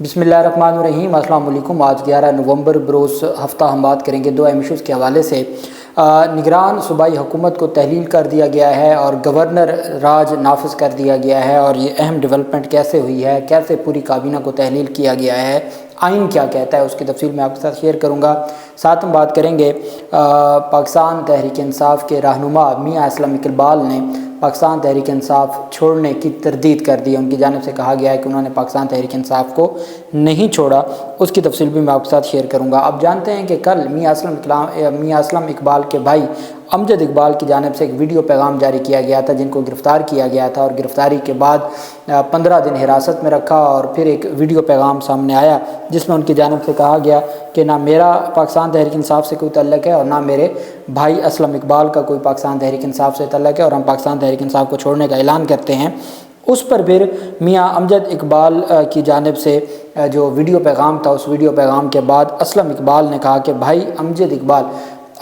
बिस्मिल्लाहिर्रहमानिर्रहीम। अस्सलाम वालेकुम। आज 11 नवंबर बरोज़ हफ़्ता हम बात करेंगे दो अहम इशूज़ के हवाले से। निगरान सूबाई हुकूमत को तहलील कर दिया गया है और गवर्नर राज नाफिज कर दिया गया है, और ये अहम डेवलपमेंट कैसे हुई है, कैसे पूरी काबीना को तहलील किया गया है, आइन क्या कहता है, उसकी तफसील मैं आपके साथ शेयर करूँगा। साथ हम बात करेंगे पाकिस्तान तहरीक इंसाफ के रहनुमा मियां असलम इकबाल ने पाकिस्तान तहरीक इंसाफ छोड़ने की तरदीद कर दी है। उनकी जानिब से कहा गया है कि उन्होंने पाकिस्तान तहरीक इंसाफ को नहीं छोड़ा, उसकी तफसील भी मैं आपके साथ शेयर करूँगा। आप जानते हैं कि कल मियां असलम इकबाल के भाई अमजद इकबाल की जानिब से एक वीडियो पैगाम जारी किया गया था, जिनको गिरफ़्तार किया गया था, और गिरफ़्तारी के बाद 15 दिन हिरासत में रखा, और फिर एक वीडियो पैगाम सामने आया जिसमें उनकी जानिब से कहा गया कि ना मेरा पाकिस्तान तहरीक इंसाफ से कोई तल्लुक़ है और ना मेरे भाई असलम इकबाल का कोई पाकिस्तान तहरीक इंसाफ से तल्लुक़ है, और हम पाकिस्तान तहरीक इंसाफ को छोड़ने का ऐलान करते हैं। उस पर फिर मियां अमजद इकबाल की जानिब से जो वीडियो पैगाम था, उस वीडियो पैगाम के बाद असलम इकबाल ने कहा कि भाई अमजद इकबाल,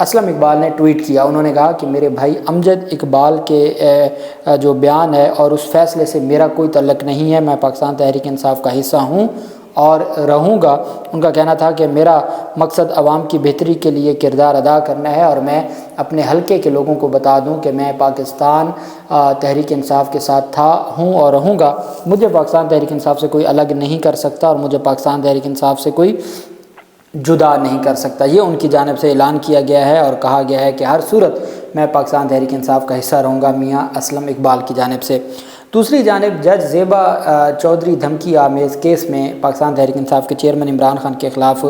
असलम इकबाल ने ट्वीट किया, उन्होंने कहा कि मेरे भाई अमजद इकबाल के जो बयान है और उस फैसले से मेरा कोई तल्लुक़ नहीं है, मैं पाकिस्तान तहरीक इंसाफ का हिस्सा हूँ और रहूँगा। उनका कहना था कि मेरा मकसद आवाम की बेहतरी के लिए किरदार अदा करना है, और मैं अपने हलके के लोगों को बता दूं कि मैं पाकिस्तान तहरीक इंसाफ के साथ हूं और रहूँगा। मुझे पाकिस्तान तहरीक इंसाफ से कोई अलग नहीं कर सकता और मुझे पाकिस्तान तहरीक इंसाफ से कोई जुदा नहीं कर सकता। ये उनकी जानिब से ऐलान किया गया है और कहा गया है कि हर सूरत मैं पाकिस्तान तहरीक इंसाफ का हिस्सा रहूँगा, मियां असलम इकबाल की जानिब से। दूसरी जानिब जज ज़ेबा चौधरी धमकी आमेज़ केस में पाकिस्तान तहरीक इंसाफ के चेयरमैन इमरान खान के ख़िलाफ़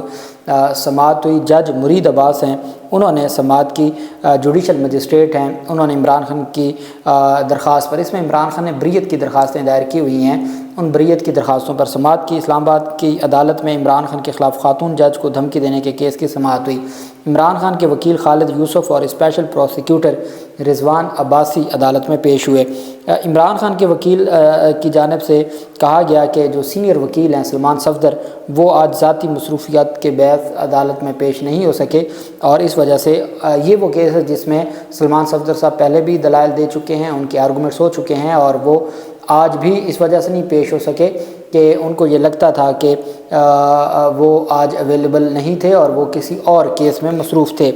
समाअत हुई। जज मुरीद अब्बास हैं, उन्होंने समाअत की, जुडिशल मजिस्ट्रेट हैं, उन्होंने इमरान खान की दरख्वास्त पर, इसमें इमरान खान ने बरीयत की दरख्वास्तें दायर की हुई हैं, उन बरीयत की दरख्वास्तों पर समाअत की। इस्लामाबाद की अदालत में इमरान खान के ख़िलाफ़ खातून जज को धमकी देने के केस की समाअत हुई। इमरान खान के वकील खालिद यूसुफ और स्पेशल प्रोसिक्यूटर रिजवान अब्बासी अदालत में पेश हुए। इमरान खान के वकील की जानिब से कहा गया कि जो सीनियर वकील हैं सलमान सफदर, वो आज ज़ाती मसरूफियात के बैस अदालत में पेश नहीं हो सके, और इस वजह से ये वो केस है जिसमें सलमान सफदर साहब पहले भी दलाइल दे चुके हैं, उनके आर्गूमेंट्स हो चुके हैं, और वो आज भी इस वजह से नहीं पेश हो सके कि उनको ये लगता था कि वो आज अवेलेबल नहीं थे और वो किसी और केस में मसरूफ़ थे।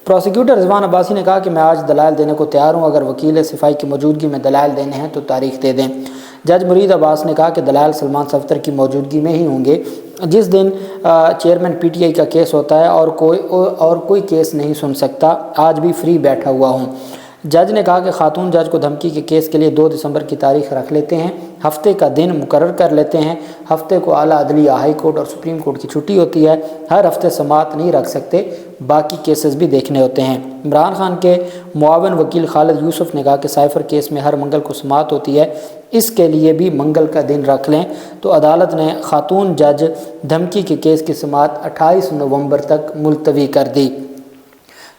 प्रोसिक्यूटर रिजवान अब्बासी ने कहा कि मैं आज दलाइल देने को तैयार हूँ, अगर वकील सिफाई की मौजूदगी में दलाइल देने हैं तो तारीख़ दे दें। जज मुरीद अब्बास ने कहा कि दलाइल सलमान सफदर की मौजूदगी में ही होंगे। जिस दिन चेयरमैन PTI का केस होता है और कोई केस नहीं सुन सकता, आज भी फ्री बैठा हुआ हूँ। जज ने कहा कि खातून जज को धमकी के केस के लिए 2 दिसंबर की तारीख रख लेते हैं, हफ्ते का दिन मुकर्रर कर लेते हैं। हफ्ते को आला अदलिया, हाई कोर्ट और सुप्रीम कोर्ट की छुट्टी होती है, हर हफ्ते समाअत नहीं रख सकते, बाकी केसेस भी देखने होते हैं। इमरान खान के मुआवन वकील खालिद यूसुफ ने कहा कि साइफर केस में हर मंगल को समाअत होती है, इसके लिए भी मंगल का दिन रख लें। तो अदालत ने खातून जज धमकी के केस की समाअत 28 नवंबर तक मुलतवी कर दी।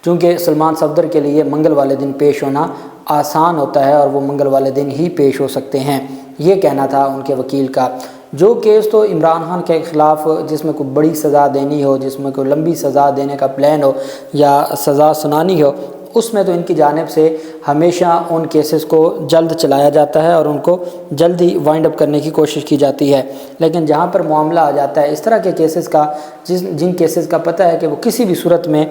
चूँकि सलमान सफदर के लिए मंगल वाले दिन पेश होना आसान होता है और वो मंगल वाले दिन ही पेश हो सकते हैं, ये कहना था उनके वकील का। जो केस तो इमरान खान के ख़िलाफ़ जिसमें कोई बड़ी सज़ा देनी हो, जिसमें कोई लंबी सज़ा देने का प्लान हो या सज़ा सुनानी हो, उसमें तो इनकी जानिब से हमेशा उन केसेस को जल्द चलाया जाता है और उनको जल्दी वाइंड अप करने की कोशिश की जाती है। लेकिन जहाँ पर मामला आ जाता है इस तरह के केसेस का, जिन केसेस का पता है कि वो किसी भी सूरत में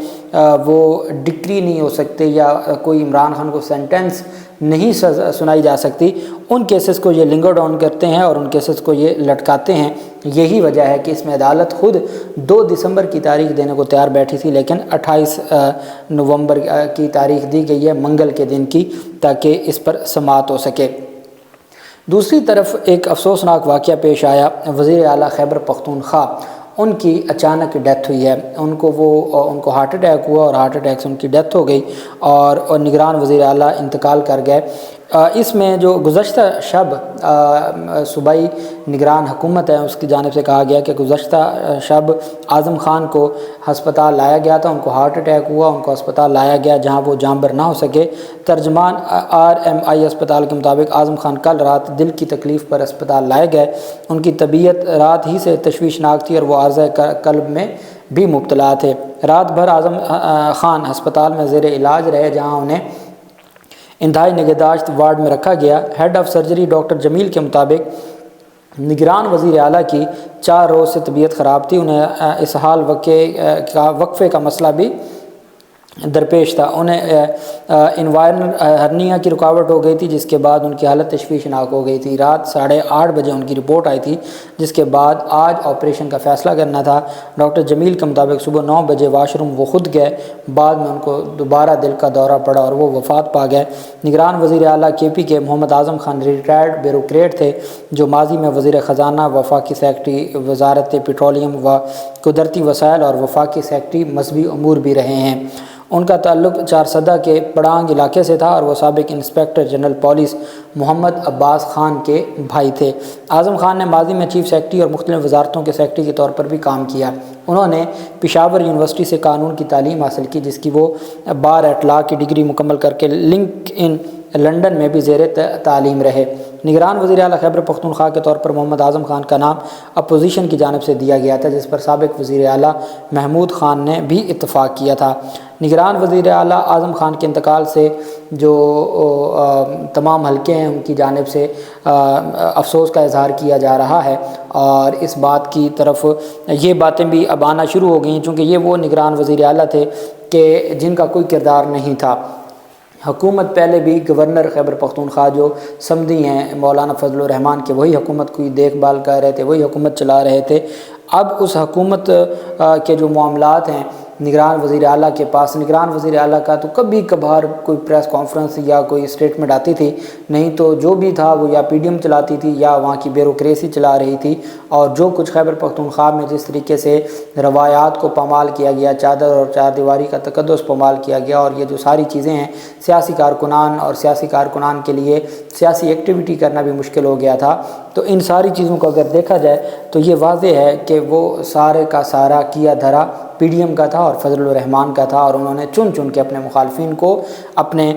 वो डिक्री नहीं हो सकते या कोई इमरान खान को सेंटेंस नहीं सुनाई जा सकती, उन केसेस को ये लिंगर डाउन करते हैं और उन केसेस को ये लटकाते हैं। यही वजह है कि इसमें अदालत खुद 2 दिसंबर की तारीख देने को तैयार बैठी थी, लेकिन 28 नवंबर की तारीख दी गई है मंगल के दिन की, ताकि इस पर समाअत हो सके। दूसरी तरफ एक अफसोसनाक वाक़या पेश आया। वज़ीर आला खैबर पख्तूनख्वा, उनकी अचानक डेथ हुई है। उनको हार्ट अटैक हुआ और हार्ट अटैक से उनकी डेथ हो गई और निगरान वज़ीर आला इंतकाल कर गए। इसमें जो गुज़श्ता शब सूबाई निगरान हुकूमत है उसकी जानिब से कहा गया कि गुज़श्ता शब आज़म ख़ान को हस्पताल लाया गया था, उनको हार्ट अटैक हुआ, उनको अस्पताल लाया गया जहां वो जानबर ना हो सके। तर्जमान RMI अस्पताल के मुताबिक आज़म ख़ान कल रात दिल की तकलीफ़ पर अस्पताल लाए गए। उनकी तबीयत रात ही से तशवीशनाक थी और वो आर्ज़ क़ल्ब में भी मुब्तला थे। रात भर आज़म ख़ान अस्पताल में ज़ेर इलाज रहे, जहाँ उन्हें इंतहाई निगहदाश्त वार्ड में रखा गया। Head of surgery doctor Jameel के मुताबिक نگران وزیر اعلیٰ کی 4 روز سے طبیعت خراب تھی، انہیں اسہال وقفے کا مسئلہ بھی درپیش تھا، انہیں انوائرل ہرنیا کی رکاوٹ ہو گئی تھی، جس کے بعد ان کی حالت تشویشناک ہو گئی تھی۔ رات 8:30 بجے ان کی رپورٹ آئی تھی، جس کے بعد آج آپریشن کا فیصلہ کرنا تھا۔ ڈاکٹر جمیل کے مطابق صبح 9 بجے واش روم وہ خود گئے، بعد میں ان کو دوبارہ دل کا دورہ پڑا اور وہ وفات پا گئے۔ نگران وزیر اعلیٰ KP کے محمد اعظم خان ریٹائرڈ بیوروکریٹ تھے، جو ماضی میں وزیر خزانہ، وفاقی سیکرٹری وزارت پیٹرولیم و قدرتی وسائل اور وفاقی سیکرٹری مذہبی امور بھی رہے ہیں۔ ان کا تعلق چارسدہ کے پڑانگ علاقے سے تھا اور وہ سابق انسپکٹر جنرل پولیس محمد عباس خان کے بھائی تھے۔ اعظم خان نے ماضی میں چیف سیکرٹری اور مختلف وزارتوں کے سیکرٹری کے طور پر بھی کام کیا۔ انہوں نے پشاور یونیورسٹی سے قانون کی تعلیم حاصل کی، جس کی وہ بار ایٹ لا کی ڈگری مکمل کر کے لنک ان لنڈن میں بھی زیر تعلیم رہے۔ نگران وزیر اعلیٰ خیبر پختونخوا کے طور پر محمد اعظم خان کا نام اپوزیشن کی جانب سے دیا گیا تھا، جس پر سابق وزیر اعلیٰ محمود خان نے بھی اتفاق کیا تھا۔ نگران وزیر اعلیٰ اعظم خان کے انتقال سے جو تمام حلقے ہیں ان کی جانب سے افسوس کا اظہار کیا جا رہا ہے، اور اس بات کی طرف یہ باتیں بھی اب آنا شروع ہو گئیں، چونکہ یہ وہ نگران وزیر اعلیٰ تھے کہ جن کا کوئی کردار نہیں تھا۔ حکومت پہلے بھی گورنر خیبر پختونخوا جو سمدھی ہیں مولانا فضل الرحمان کے، وہی حکومت کی دیکھ بھال کر رہے تھے، وہی حکومت چلا رہے تھے۔ اب اس حکومت کے جو معاملات ہیں نگران وزیر اعلیٰ کے پاس، نگران وزیر اعلیٰ کا تو کبھی کبھار کوئی پریس کانفرنس یا کوئی اسٹیٹمنٹ آتی تھی، نہیں تو جو بھی تھا وہ یا PDM چلاتی تھی یا وہاں کی بیوروکریسی چلا رہی تھی۔ اور جو کچھ خیبر پختونخوا میں جس طریقے سے روایات کو پامال کیا گیا، چادر اور چار دیواری کا تقدس پامال کیا گیا، اور یہ جو ساری چیزیں ہیں سیاسی کارکنان اور سیاسی کارکنان کے لیے سیاسی ایکٹیویٹی کرنا بھی مشکل ہو گیا تھا۔ تو ان ساری چیزوں کو اگر دیکھا جائے تو یہ واضح ہے کہ وہ سارے کا سارا کیا دھرا PDM کا تھا اور فضل الرحمان کا تھا، اور انہوں نے چن چن کے اپنے مخالفین کو اپنے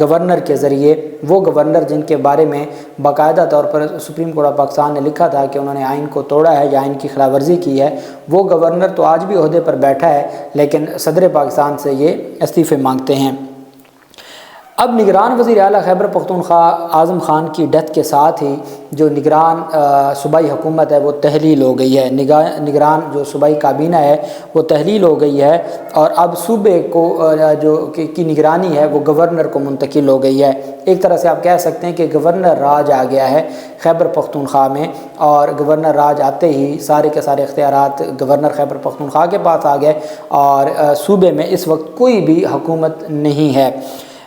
گورنر کے ذریعے، وہ گورنر جن کے بارے میں باقاعدہ طور پر سپریم کورٹ آف پاکستان نے لکھا تھا کہ انہوں نے آئین کو توڑا ہے یا آئین کی خلاف ورزی کی ہے، وہ گورنر تو آج بھی عہدے پر بیٹھا ہے، لیکن صدر پاکستان سے یہ استعفے مانگتے ہیں۔ اب نگران وزیر اعلیٰ خیبر پختونخوا اعظم خان کی ڈیتھ کے ساتھ ہی جو نگران صوبائی حکومت ہے وہ تحلیل ہو گئی ہے، نگران جو صوبائی کابینہ ہے وہ تحلیل ہو گئی ہے، اور اب صوبے کو جو کی نگرانی ہے وہ گورنر کو منتقل ہو گئی ہے۔ ایک طرح سے آپ کہہ سکتے ہیں کہ گورنر راج آ گیا ہے خیبر پختونخوا میں، اور گورنر راج آتے ہی سارے کے سارے اختیارات گورنر خیبر پختونخوا کے پاس آ گئے، اور صوبے میں اس وقت کوئی بھی حکومت نہیں ہے۔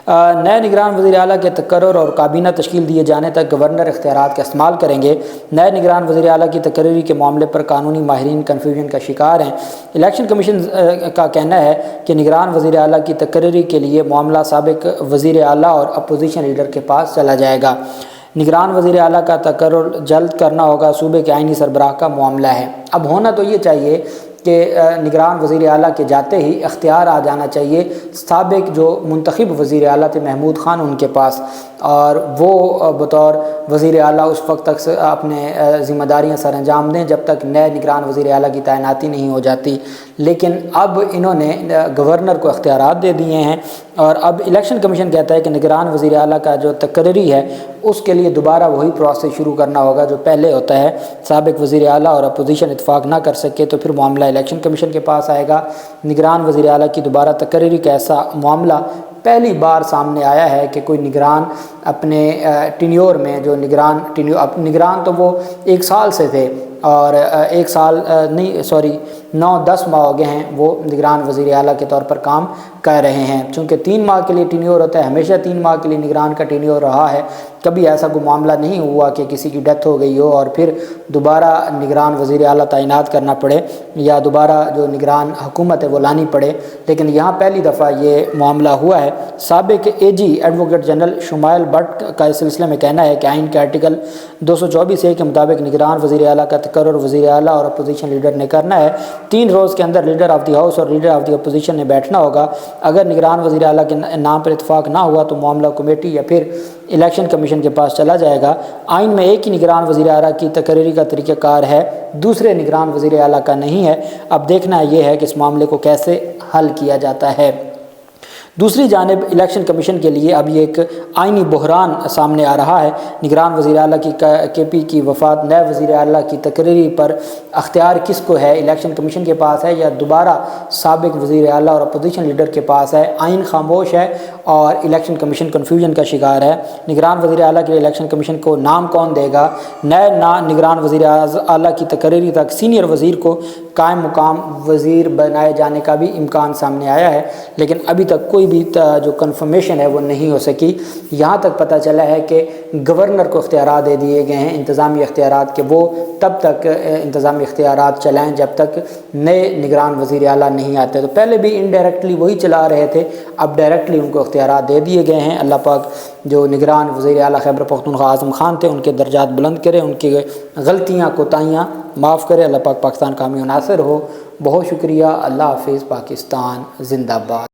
نئے نگران وزیر اعلیٰ کے تقرر اور کابینہ تشکیل دیے جانے تک گورنر اختیارات کا استعمال کریں گے۔ نئے نگران وزیر اعلیٰ کی تقرری کے معاملے پر قانونی ماہرین کنفیوژن کا شکار ہیں۔ الیکشن کمیشن کا کہنا ہے کہ نگران وزیر اعلیٰ کی تقرری کے لیے معاملہ سابق وزیر اعلیٰ اور اپوزیشن لیڈر کے پاس چلا جائے گا۔ نگران وزیر اعلیٰ کا تقرر جلد کرنا ہوگا، صوبے کے آئینی سربراہ کا معاملہ ہے۔ اب ہونا تو یہ چاہیے کہ نگران وزیر اعلیٰ کے جاتے ہی اختیار آ جانا چاہیے سابق جو منتخب وزیر اعلیٰ تھے محمود خان ان کے پاس، اور وہ بطور وزیر اعلیٰ اس وقت تک اپنے ذمہ داریاں سر انجام دیں جب تک نئے نگران وزیر اعلیٰ کی تعیناتی نہیں ہو جاتی۔ لیکن اب انہوں نے گورنر کو اختیارات دے دیے ہیں، اور اب الیکشن کمیشن کہتا ہے کہ نگران وزیر اعلیٰ کا جو تقرری ہے اس کے لیے دوبارہ وہی پروسیس شروع کرنا ہوگا جو پہلے ہوتا ہے۔ سابق وزیر اعلیٰ اور اپوزیشن اتفاق نہ کر سکے تو پھر معاملہ الیکشن کمیشن کے پاس آئے گا۔ نگران وزیر اعلیٰ کی دوبارہ تقرری کا ایسا معاملہ پہلی بار سامنے آیا ہے کہ کوئی نگران اپنے ٹینیور میں جو نگران تو وہ 1 سال سے تھے، اور 1 سال نہیں 9-10 ماہ ہو گئے ہیں وہ نگران وزیر اعلیٰ کے طور پر کام کر رہے ہیں۔ چونکہ 3 ماہ کے لیے ٹینیور ہوتا ہے، ہمیشہ 3 ماہ کے لیے نگران کا ٹینیور رہا ہے، کبھی ایسا کوئی معاملہ نہیں ہوا کہ کسی کی ڈیتھ ہو گئی ہو اور پھر دوبارہ نگران وزیر اعلیٰ تعینات کرنا پڑے یا دوبارہ جو نگران حکومت ہے وہ لانی پڑے، لیکن یہاں پہلی دفعہ یہ معاملہ ہوا ہے۔ سابق AG advocate general Shumail but کا اس سلسلے میں کہنا ہے کہ آئین کے آرٹیکل 224A کے مطابق نگران وزیر اعلیٰ کا تقرر وزیر اعلیٰ اور اپوزیشن لیڈر نے کرنا ہے۔ 3 روز کے اندر لیڈر آف دی ہاؤس اور لیڈر آف دی اپوزیشن نے بیٹھنا ہوگا۔ اگر نگران وزیر اعلیٰ کے نام پر اتفاق نہ ہوا تو معاملہ کمیٹی یا پھر الیکشن کمیشن کے پاس چلا جائے گا۔ آئین میں ایک ہی نگران وزیر اعلیٰ کی تقرری کا طریقہ کار ہے، دوسرے نگران وزیر اعلیٰ کا نہیں ہے۔ اب دیکھنا یہ ہے کہ اس معاملے کو کیسے حل کیا جاتا ہے۔ दूसरी जानिब इलेक्शन कमीशन के लिए अब ये एक आइनी बहरान सामने आ रहा है। निगरान वज़ीर आला की KP की वफ़ात, नए वज़ीर आला की तकरीरी पर अख्तियार किसको है? इलेक्शन कमीशन के पास है या दोबारा साबिक वज़ीर आला और अपोजिशन लीडर के पास है? आइन खामोश है और इलेक्शन कमीशन कन्फ्यूजन का शिकार है। निगरान वज़ीर आला के लिए इलेक्शन कमीशन को नाम कौन देगा? नए निगरान वज़ीर आला की तकरीरी तक सीनियर वज़ीर को कायम मुकाम वज़ीर बनाए जाने का भी इम्कान सामने आया है, लेकिन अभी तक कोई भी जो कन्फर्मेशन है वो नहीं हो सकी। यहाँ तक पता चला है कि गवर्नर को इख्तियारात दे दिए गए हैं, इंतज़ामी इख्तियारात, के वो तब तक इंतज़ामी इख्तियारात चलाएँ जब तक नए निगरान वज़ीर आला नहीं आते। तो पहले भी इनडायरेक्टली वही चला रहे थे, अब डायरेक्टली उनको इख्तियारात दे दिए गए हैं। अल्लाह पाक जो निगरान वज़ीर आला खैबर पख्तूनख्वा आज़म खान थे उनके दर्जात बुलंद करे, उनकी गलतियाँ कोताहियाँ माफ़ करे। अल्लाह पाक पाकिस्तान कामयाब नासिर हो। बहुत शुक्रिया। अल्लाह हाफ़िज़। पाकिस्तान ज़िंदाबाद।